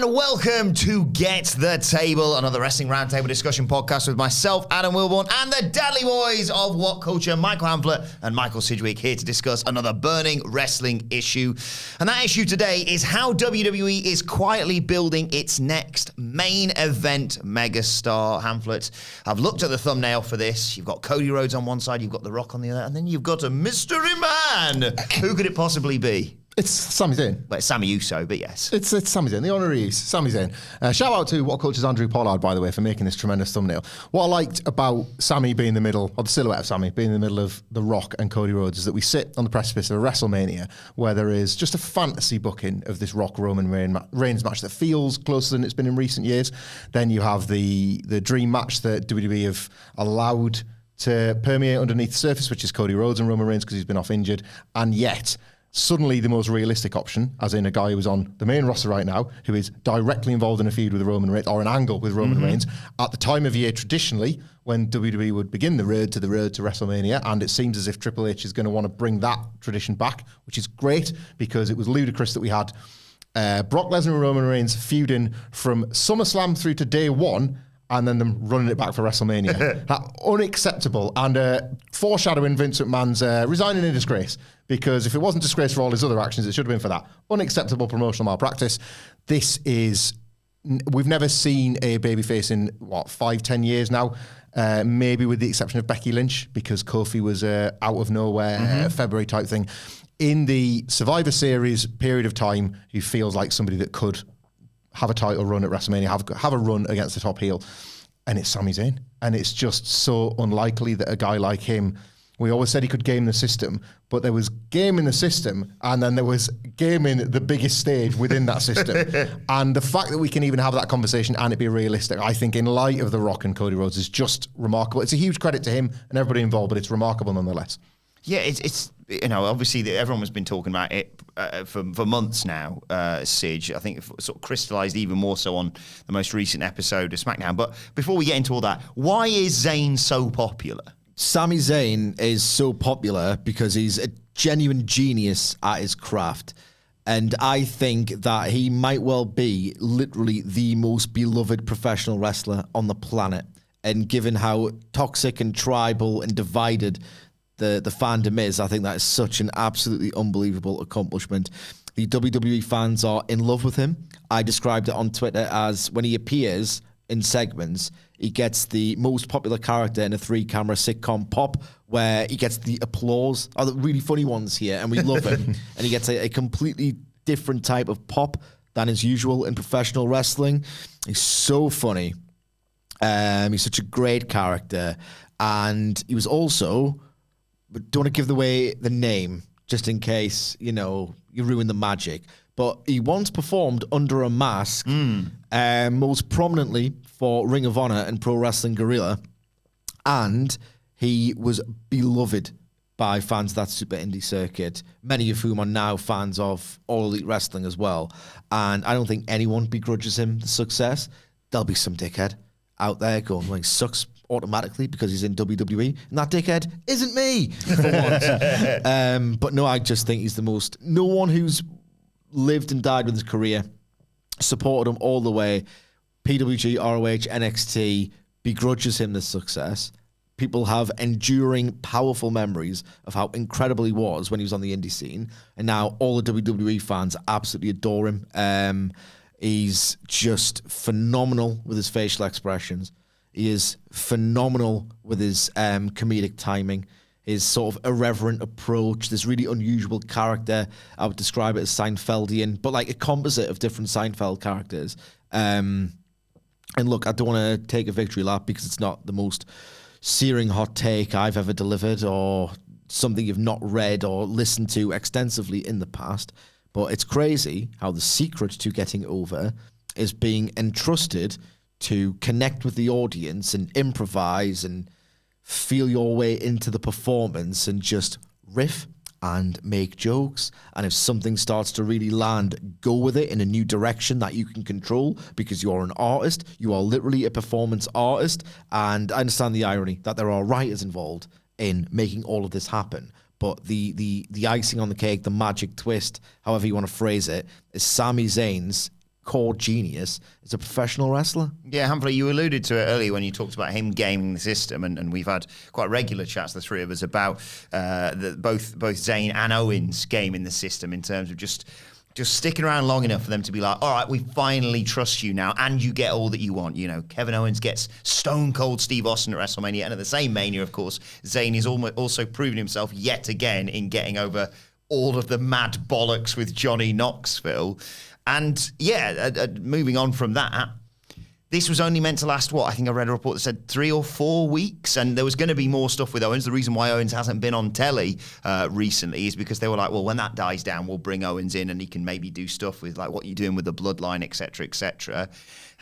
and welcome to Get the Table, another wrestling roundtable discussion podcast with myself, Adam Wilborn, and the Dudley Boys of WhatCulture, Michael Hamflett and Michael Sidgwick, here to discuss another burning wrestling issue. And that issue today is how WWE is quietly building its next main event megastar. Hamflett, I've looked at the thumbnail for this. You've got Cody Rhodes on one side, you've got The Rock on the other, and then you've got a mystery man. Who could it possibly be? It's Sami Zayn. Well, it's Sami Uso, but yes. It's Sami Zayn, the honoree, Sami Zayn. Shout out to WhatCulture's Andrew Pollard, by the way, for making this tremendous thumbnail. What I liked about Sami being in the middle, or the silhouette of Sami being in the middle of The Rock and Cody Rhodes, is that we sit on the precipice of a WrestleMania where there is just a fantasy booking of this Rock-Roman Reigns match that feels closer than it's been in recent years. Then you have the dream match that WWE have allowed to permeate underneath the surface, which is Cody Rhodes and Roman Reigns because he's been off injured. And yet, suddenly the most realistic option, as in a guy who's on the main roster right now, who is directly involved in a feud with Roman Reigns, or an angle with Roman Reigns, at the time of year traditionally, when WWE would begin the road to WrestleMania, and it seems as if Triple H is going to want to bring that tradition back, which is great, because it was ludicrous that we had Brock Lesnar and Roman Reigns feuding from SummerSlam through to day one, and then them running it back for WrestleMania. Unacceptable, and foreshadowing Vince McMahon's resigning in disgrace, because if it wasn't disgrace for all his other actions, it should have been for that. Unacceptable promotional malpractice. This is, we've never seen a babyface in, 5-10 years now, maybe with the exception of Becky Lynch, because Kofi was out of nowhere, February type thing. In the Survivor Series period of time, he feels like somebody that could have a title run at WrestleMania, have a run against the top heel, and it's Sami Zayn. And it's just so unlikely that a guy like him, we always said he could game the system, but there was gaming the system, and then there was gaming the biggest stage within that system. And the fact that we can even have that conversation and it be realistic, I think in light of The Rock and Cody Rhodes, is just remarkable. It's a huge credit to him and everybody involved, but it's remarkable nonetheless. Yeah, it's obviously everyone has been talking about it for months now, Sidge. I think it sort of crystallised even more so on the most recent episode of SmackDown. But before we get into all that, why is Zayn so popular? Sami Zayn is so popular because he's a genuine genius at his craft. And I think that he might well be literally the most beloved professional wrestler on the planet. And given how toxic and tribal and divided the fandom is, I think that is such an absolutely unbelievable accomplishment. The WWE fans are in love with him. I described it on Twitter as when he appears in segments, he gets the most popular character in a 3-camera sitcom pop, where he gets the applause, the really funny ones here, and we love him. And he gets a completely different type of pop than is usual in professional wrestling. He's so funny. He's such a great character. And he was also, but don't want to give away the name, just in case, you ruin the magic. But he once performed under a mask, most prominently for Ring of Honor and Pro Wrestling Guerrilla. And he was beloved by fans of that super indie circuit, many of whom are now fans of All Elite Wrestling as well. And I don't think anyone begrudges him the success. There'll be some dickhead out there going, well, he sucks automatically because he's in WWE, and that dickhead isn't me, for once. But no, I just think he's the most, no one who's lived and died with his career, supported him all the way, PWG, ROH, NXT, begrudges him the success. People have enduring, powerful memories of how incredible he was when he was on the indie scene, and now all the WWE fans absolutely adore him. He's just phenomenal with his facial expressions. He is phenomenal with his comedic timing, his sort of irreverent approach, this really unusual character. I would describe it as Seinfeldian, but like a composite of different Seinfeld characters. And look, I don't want to take a victory lap because it's not the most searing hot take I've ever delivered or something you've not read or listened to extensively in the past. But it's crazy how the secret to getting over is being entrusted to connect with the audience and improvise and feel your way into the performance and just riff and make jokes. And if something starts to really land, go with it in a new direction that you can control because you're an artist. You are literally a performance artist. And I understand the irony that there are writers involved in making all of this happen. But the icing on the cake, the magic twist, however you want to phrase it, is Sami Zayn's core genius is a professional wrestler. Yeah, Humphrey, you alluded to it earlier when you talked about him gaming the system, and we've had quite regular chats, the three of us, about both Zayn and Owens gaming the system in terms of just sticking around long enough for them to be like, all right, we finally trust you now, and you get all that you want. You know, Kevin Owens gets Stone Cold Steve Austin at WrestleMania, and at the same Mania, of course, Zayn is also proven himself yet again in getting over all of the mad bollocks with Johnny Knoxville. And yeah, moving on from that, this was only meant to last, I think I read a report that said 3 or 4 weeks, and there was going to be more stuff with Owens. The reason why Owens hasn't been on telly recently is because they were like, well, when that dies down, we'll bring Owens in and he can maybe do stuff with like what you're doing with the bloodline, etc., etc.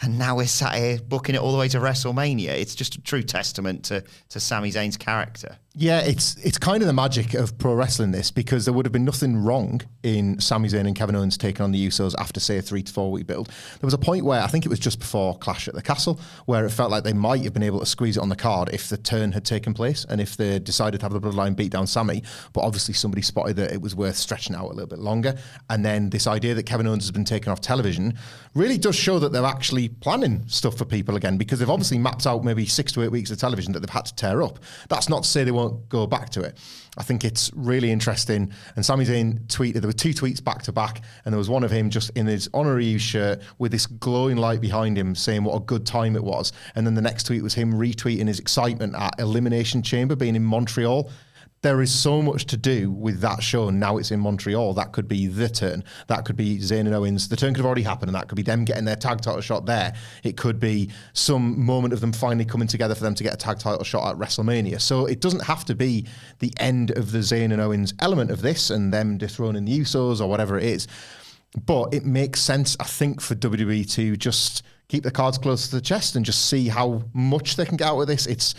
And now we're sat here booking it all the way to WrestleMania. It's just a true testament to Sami Zayn's character. Yeah, it's kind of the magic of pro wrestling, this, because there would have been nothing wrong in Sami Zayn and Kevin Owens taking on the Usos after, say, a 3 to 4 week build. There was a point where, I think it was just before Clash at the Castle, where it felt like they might have been able to squeeze it on the card if the turn had taken place and if they decided to have the bloodline beat down Sami. But obviously somebody spotted that it was worth stretching out a little bit longer. And then this idea that Kevin Owens has been taken off television really does show that they're actually planning stuff for people again, because they've obviously mapped out maybe 6 to 8 weeks of television that they've had to tear up. That's not to say they won't go back to it. I think it's really interesting. And Sami Zayn tweeted, there were 2 tweets back to back, and there was one of him just in his honorary shirt with this glowing light behind him saying what a good time it was. And then the next tweet was him retweeting his excitement at Elimination Chamber being in Montreal. There is so much to do with that show. Now it's in Montreal. That could be the turn. That could be Zayn and Owens. The turn could have already happened, and that could be them getting their tag title shot there. It could be some moment of them finally coming together for them to get a tag title shot at WrestleMania. So it doesn't have to be the end of the Zayn and Owens element of this and them dethroning the Usos or whatever it is. But it makes sense, I think, for WWE to just keep the cards close to the chest and just see how much they can get out of this. It's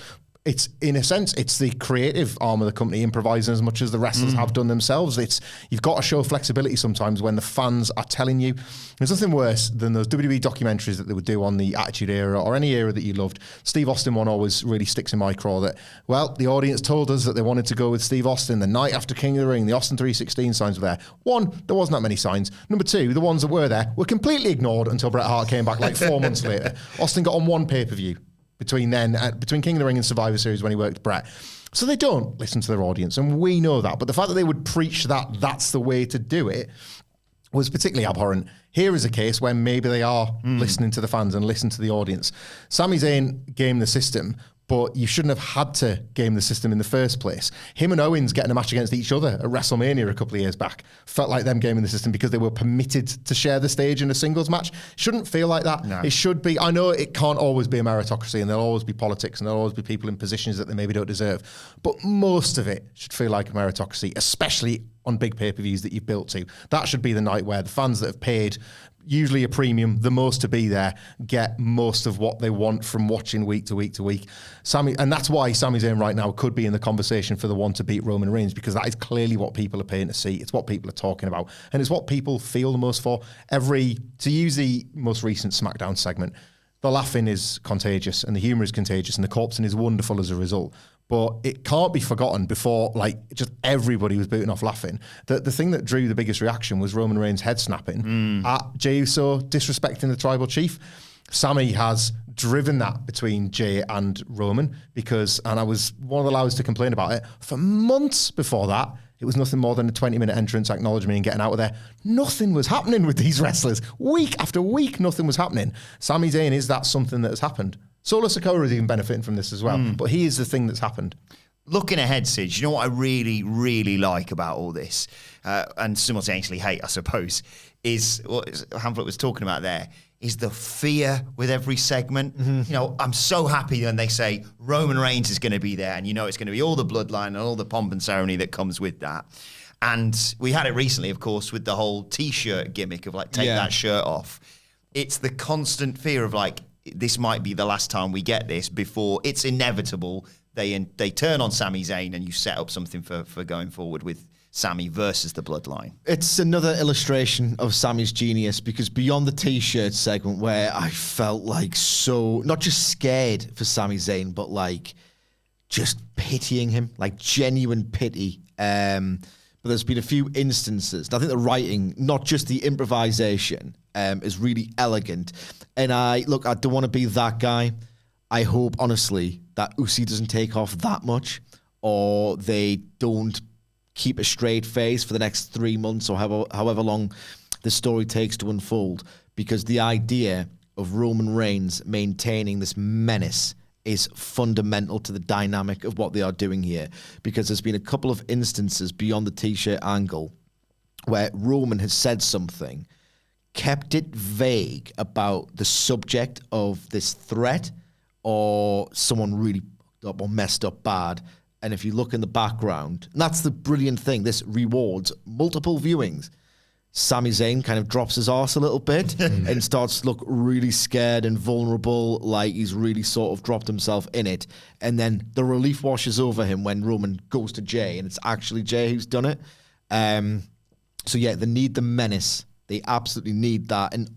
in a sense, it's the creative arm of the company improvising as much as the wrestlers have done themselves. You've got to show flexibility sometimes when the fans are telling you. There's nothing worse than those WWE documentaries that they would do on the Attitude Era or any era that you loved. Steve Austin one always really sticks in my craw that, well, the audience told us that they wanted to go with Steve Austin the night after King of the Ring. The Austin 316 signs were there. 1, there wasn't that many signs. Number 2, the ones that were there were completely ignored until Bret Hart came back like 4 months later. Austin got on 1 pay-per-view between King of the Ring and Survivor Series when he worked with Brett. So they don't listen to their audience, and we know that. But the fact that they would preach that that's the way to do it was particularly abhorrent. Here is a case where maybe they are listening to the fans and listen to the audience. Sami Zayn gamed the system, but you shouldn't have had to game the system in the first place. Him and Owens getting a match against each other at WrestleMania a couple of years back felt like them gaming the system because they were permitted to share the stage in a singles match. Shouldn't feel like that. No. It should be. I know it can't always be a meritocracy, and there'll always be politics, and there'll always be people in positions that they maybe don't deserve. But most of it should feel like a meritocracy, especially on big pay-per-views that you've built to. That should be the night where the fans that have paid usually a premium, the most to be there, get most of what they want from watching week to week to week. And that's why Sami Zayn right now could be in the conversation for the one to beat Roman Reigns, because that is clearly what people are paying to see. It's what people are talking about, and it's what people feel the most for. To use the most recent SmackDown segment, the laughing is contagious and the humour is contagious and the corpsing is wonderful as a result. But it can't be forgotten before, just everybody was booting off laughing. The thing that drew the biggest reaction was Roman Reigns head snapping at Jey Uso disrespecting the tribal chief. Sami has driven that between Jey and Roman and I was one of the loudest to complain about it. For months before that, it was nothing more than a 20-minute entrance, acknowledgement and getting out of there. Nothing was happening with these wrestlers. Week after week, nothing was happening. Sami Zayn, is that something that has happened? Solo Sikoa is even benefiting from this as well, but he is the thing that's happened. Looking ahead, Sid, you know what I really, really like about all this, and simultaneously hate, I suppose, is what Hamlet was talking about there, is the fear with every segment. You know, I'm so happy when they say Roman Reigns is going to be there, and you know it's going to be all the bloodline and all the pomp and ceremony that comes with that. And we had it recently, of course, with the whole T-shirt gimmick of take that shirt off. It's the constant fear of this might be the last time we get this before it's inevitable. They turn on Sami Zayn and you set up something for going forward with Sami versus the bloodline. It's another illustration of Sami's genius, because beyond the T-shirt segment where I felt so, not just scared for Sami Zayn, but just pitying him, genuine pity. But there's been a few instances, and I think the writing, not just the improvisation, is really elegant. And I don't want to be that guy. I hope, honestly, that Uzi doesn't take off that much, or they don't keep a straight face for the next 3 months or however long the story takes to unfold, because the idea of Roman Reigns maintaining this menace is fundamental to the dynamic of what they are doing here, because there's been a couple of instances beyond the t-shirt angle where Roman has said something, kept it vague about the subject of this threat or someone really fucked up or messed up bad. And if you look in the background, and that's the brilliant thing, this rewards multiple viewings. Sami Zayn kind of drops his arse a little bit and starts to look really scared and vulnerable, like he's really sort of dropped himself in it. And then the relief washes over him when Roman goes to Jay, and it's actually Jay who's done it. So yeah, they need the menace. They absolutely need that. And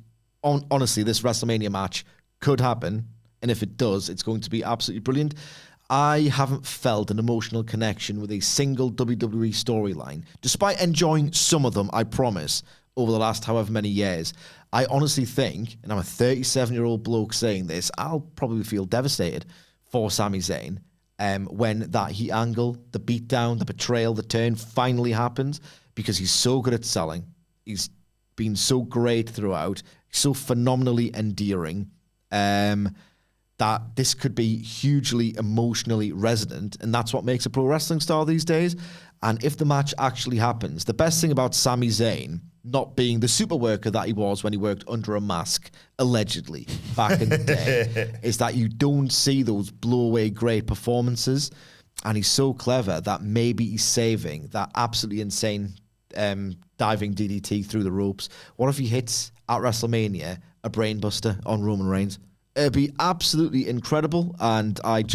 honestly, this WrestleMania match could happen. And if it does, it's going to be absolutely brilliant. I haven't felt an emotional connection with a single WWE storyline, despite enjoying some of them, I promise, over the last however many years. I honestly think, and I'm a 37-year-old bloke saying this, I'll probably feel devastated for Sami Zayn when that heat angle, the beatdown, the betrayal, the turn finally happens, because he's so good at selling. He's been so great throughout, so phenomenally endearing. That this could be hugely emotionally resonant, and that's what makes a pro wrestling star these days. And if the match actually happens, the best thing about Sami Zayn not being the super worker that he was when he worked under a mask, allegedly, back in the day, is that you don't see those blow-away great performances, and he's so clever that maybe he's saving that absolutely insane diving DDT through the ropes. What if he hits, at WrestleMania, a brainbuster on Roman Reigns? It'd be absolutely incredible, and I've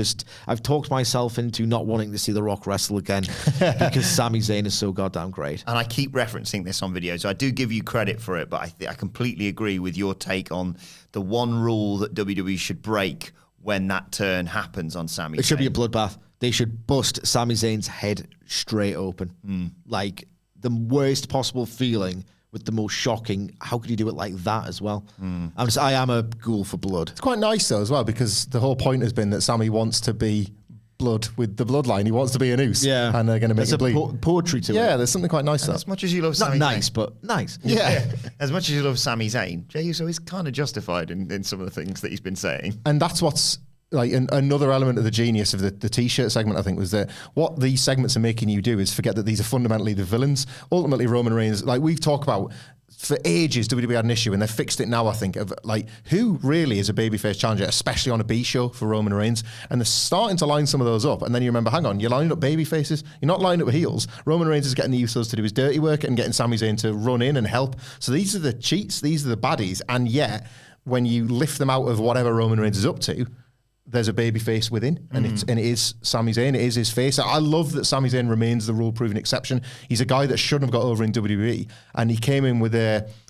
talked myself into not wanting to see The Rock wrestle again because Sami Zayn is so goddamn great. And I keep referencing this on video, so I do give you credit for it, but I completely agree with your take on the one rule that WWE should break when that turn happens on Sami Zayn. It should be a bloodbath. They should bust Sami Zayn's head straight open. Like, the worst possible feeling with the most shocking, how could you do it like that as well? I am a ghoul for blood. It's quite nice though as well, because the whole point has been that Sami wants to be blood with the bloodline. He wants to be an oos. Yeah. And they're going to make it bleed. Poetry to it. Yeah, there's something quite nice there. As much as you love Not Sami nice, Zayn, but nice. Yeah. as much as you love Sami Zayn, Jey Uso is kind of justified in some of the things that he's been saying. And that's what's like another element of the genius of the t-shirt segment, I think, was that what these segments are making you do is forget that these are fundamentally the villains. Ultimately, Roman Reigns, like we've talked about for ages, WWE had an issue, and they've fixed it now, I think, of like who really is a babyface challenger, especially on a B show for Roman Reigns. And they're starting to line some of those up. And then you remember, hang on, you're lining up babyfaces, you're not lining up heels. Roman Reigns is getting the Usos to do his dirty work and getting Sami Zayn to run in and help. So these are the cheats, these are the baddies. And yet, when you lift them out of whatever Roman Reigns is up to, there's a baby face within, and it is Sami Zayn. It is his face. I love that Sami Zayn remains the rule-proven exception. He's a guy that shouldn't have got over in WWE, and he came in with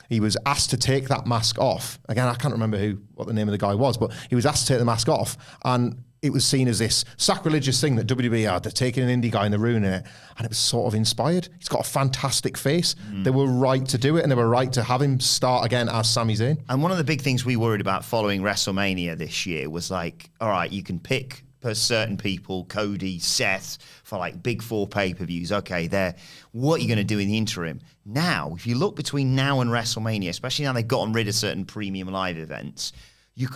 he was asked to take that mask off. Again, I can't remember what the name of the guy was, but he was asked to take the mask off, and it was seen as this sacrilegious thing that WWE had. They're taking an indie guy and they're ruining it. And it was sort of inspired. He's got a fantastic face. They were right to do it, and they were right to have him start again as Sami Zayn. And one of the big things we worried about following WrestleMania this year was like, all right, you can pick certain people, Cody, Seth, for like big four pay-per-views. Okay, what are you going to do in the interim? Now, if you look between now and WrestleMania, especially now they've gotten rid of certain premium live events,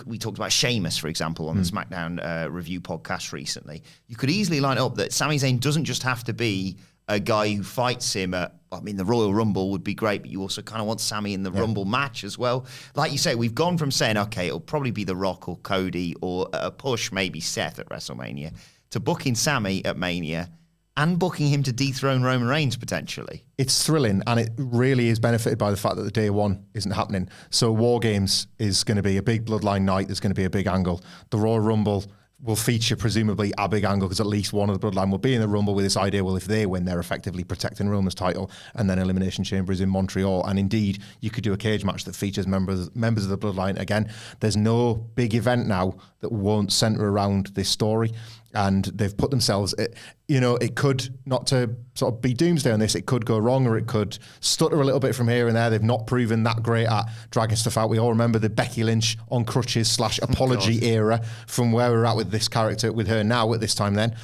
we talked about Sheamus, for example, on the SmackDown review podcast recently. You could easily line up that Sami Zayn doesn't just have to be a guy who fights him the Royal Rumble would be great, but you also kind of want Sami in the Rumble match as well. Like you say, we've gone from saying, okay, it'll probably be The Rock or Cody or a push, maybe Seth at WrestleMania, to booking Sami at Mania and booking him to dethrone Roman Reigns potentially. It's thrilling, and it really is benefited by the fact that the day one isn't happening. So War Games is going to be a big bloodline night. There's going to be a big angle. The Royal Rumble will feature presumably a big angle, because at least one of the bloodline will be in the Rumble with this idea, well, if they win, they're effectively protecting Roman's title, and then Elimination Chamber is in Montreal. And indeed, you could do a cage match that features members of the bloodline. Again, there's no big event now that won't center around this story. and they've put themselves, it could, not to sort of be doomsday on this, it could go wrong or it could stutter a little bit from here and there. They've not proven that great at dragging stuff out. We all remember the Becky Lynch on crutches / apology era from where we're at with this character, with her now at this time then.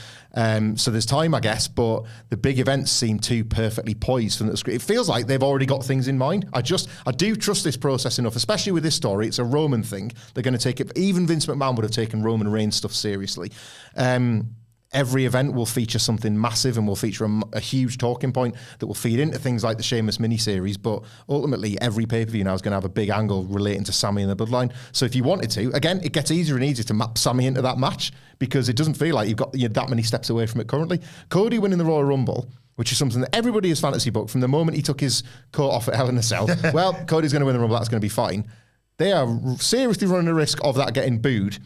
So there's time, I guess, but the big events seem too perfectly poised from the script. It feels like they've already got things in mind. I do trust this process enough, especially with this story. It's a Roman thing. They're going to take it. Even Vince McMahon would have taken Roman Reigns stuff seriously. Every event will feature something massive and will feature a huge talking point that will feed into things like the Sheamus miniseries. But ultimately, every pay-per-view now is going to have a big angle relating to Sami and the bloodline. So if you wanted to, again, it gets easier and easier to map Sami into that match because it doesn't feel like you're that many steps away from it currently. Cody winning the Royal Rumble, which is something that everybody has fantasy booked from the moment he took his coat off at Hell in a Cell. Well, Cody's going to win the Rumble. That's going to be fine. They are seriously running the risk of that getting booed.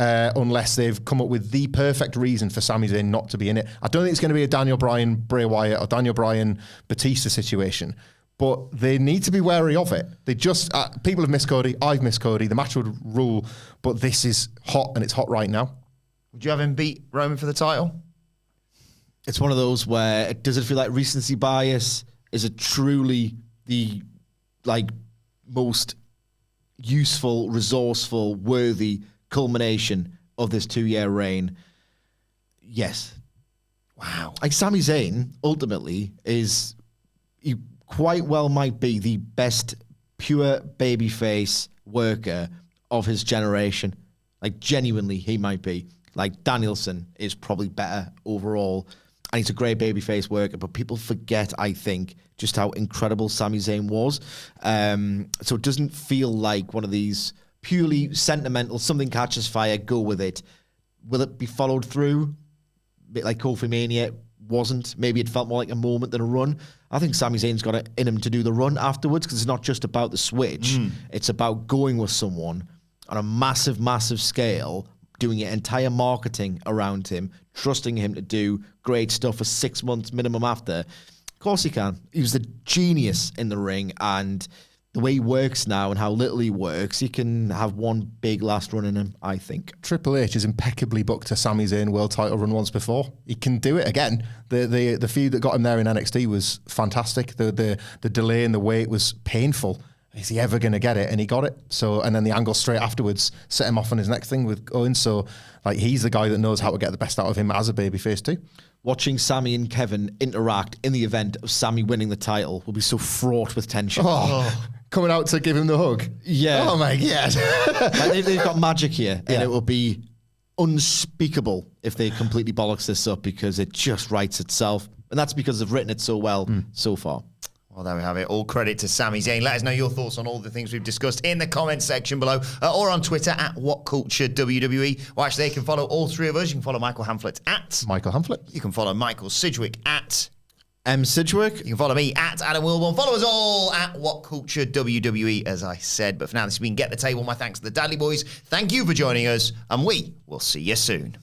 Unless they've come up with the perfect reason for Sami Zayn not to be in it. I don't think it's going to be a Daniel Bryan, Bray Wyatt, or Daniel Bryan, Batista situation, but they need to be wary of it. They just, people have missed Cody, I've missed Cody, the match would rule, but this is hot and it's hot right now. Would you have him beat Roman for the title? It's one of those where, does it feel like recency bias? Is it truly the most useful, resourceful, worthy culmination of this 2-year reign? Yes. Wow. Sami Zayn ultimately he quite well might be the best pure babyface worker of his generation. Genuinely, he might be. Danielson is probably better overall, and he's a great babyface worker, but people forget, I think, just how incredible Sami Zayn was. So it doesn't feel like one of these purely sentimental, something catches fire, go with it. Will it be followed through? A bit like Kofi Mania wasn't. Maybe it felt more like a moment than a run. I think Sami Zayn's got it in him to do the run afterwards because it's not just about the switch. It's about going with someone on a massive, massive scale, doing your entire marketing around him, trusting him to do great stuff for 6 months minimum after. Of course he can. He was the genius in the ring, and the way he works now and how little he works, he can have one big last run in him, I think. Triple H has impeccably booked a Sami Zayn world title run once before. He can do it again. The feud that got him there in NXT was fantastic. The delay and the wait was painful. Is he ever going to get it? And he got it. So, and then the angle straight afterwards set him off on his next thing with Owens. So, he's the guy that knows how to get the best out of him as a babyface too. Watching Sami and Kevin interact in the event of Sami winning the title will be so fraught with tension. Coming out to give him the hug. Yeah. Oh my God. They've got magic here, and it will be unspeakable if they completely bollocks this up because it just writes itself. And that's because they've written it so well so far. Well, there we have it. All credit to Sami Zayn. Let us know your thoughts on all the things we've discussed in the comments section below or on Twitter at WhatCulture WWE. Well, actually, they can follow all three of us. You can follow Michael Hamflett at Michael Hamflett. You can follow Michael Sidgwick at M. Sidgwick. You can follow me at Adam Wilborn. Follow us all at WhatCulture WWE, as I said. But for now, this has been Get the Table. My thanks to the Dudley Boys. Thank you for joining us, and we will see you soon.